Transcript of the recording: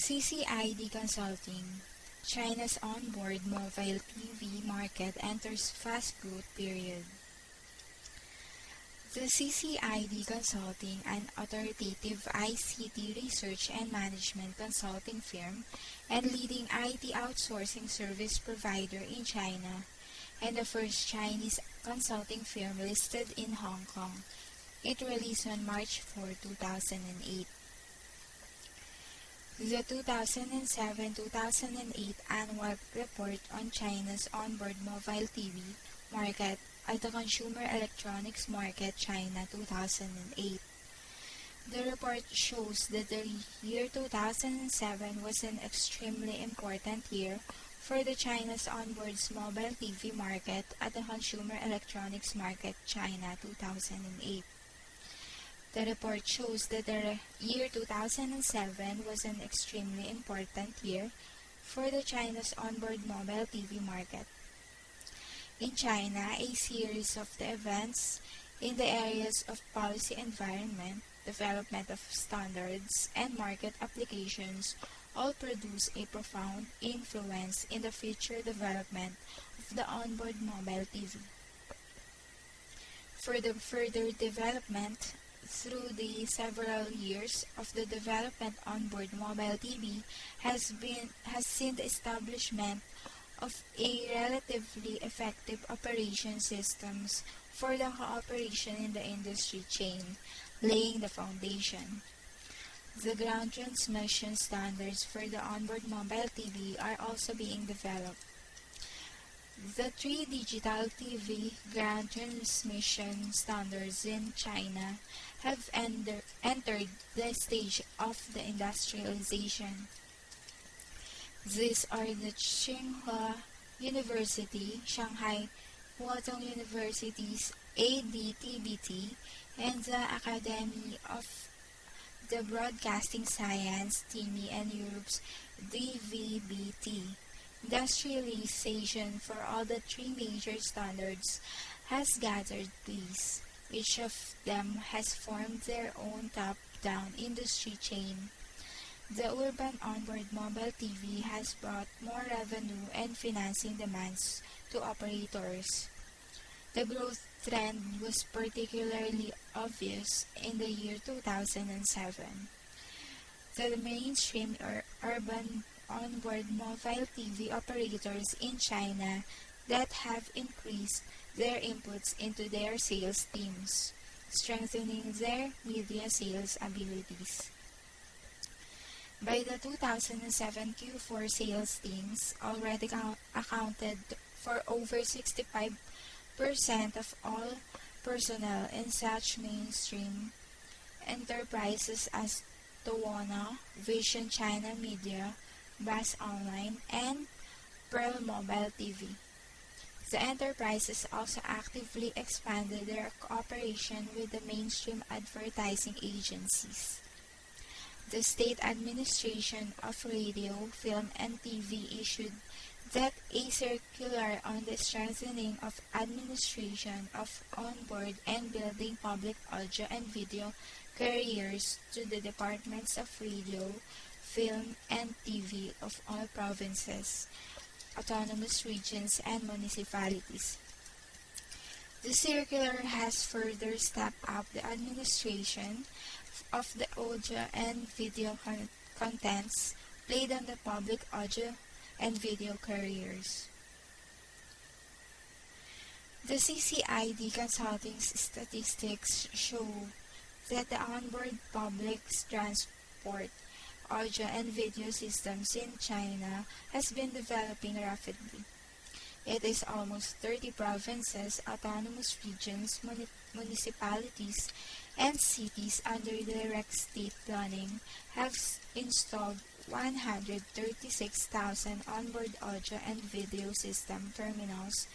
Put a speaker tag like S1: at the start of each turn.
S1: CCID Consulting, China's onboard mobile TV market enters fast growth period. The CCID Consulting, an authoritative ICT research and management consulting firm and leading IT outsourcing service provider in China, and the first Chinese consulting firm listed in Hong Kong. It released on March 4, 2008. The 2007-2008 annual report on China's onboard mobile TV market at the Consumer Electronics Market China 2008. The report shows that the year 2007 was an extremely important year for the China's onboard mobile TV market at the Consumer Electronics Market China 2008. The report shows that the year 2007 was an extremely important year for the China's onboard mobile TV market. In China, a series of the events in the areas of policy environment, development of standards, and market applications all produce a profound influence in the future development of the onboard mobile TV. For the further development, through the several years of the development onboard mobile TV has seen the establishment of a relatively effective operation systems for the cooperation in the industry chain, laying the foundation. The ground transmission standards for the onboard mobile TV are also being developed. The 3 digital TV ground transmission standards in China have entered the stage of the industrialization. These are the Tsinghua University, Shanghai Huatong University's ADTBT, and the Academy of the Broadcasting Science, TIMI, and Europe's DVB-T. Industrialization for all the 3 major standards has gathered pace. Each of them has formed their own top-down industry chain. The urban onboard mobile TV has brought more revenue and financing demands to operators. The growth trend was particularly obvious in the year 2007. The mainstream urban onboard mobile TV operators in China that have increased their inputs into their sales teams, strengthening their media sales abilities. By the 2007 Q4 sales teams already accounted for over 65% of all personnel in such mainstream enterprises as Towana, Vision China Media, Buzz Online, and Pearl Mobile TV. The enterprises also actively expanded their cooperation with the mainstream advertising agencies. The State Administration of Radio, Film, and TV issued that a circular on the strengthening of administration of onboard and building public audio and video carriers to the departments of radio, film, and TV of all provinces, autonomous regions, and municipalities. The circular has further stepped up the administration of the audio and video contents played on the public audio and video carriers. The CCID Consulting's statistics show that the onboard public transport audio and video systems in China has been developing rapidly. It is almost 30 provinces, autonomous regions, municipalities, and cities under direct state planning have installed 136,000 onboard audio and video system terminals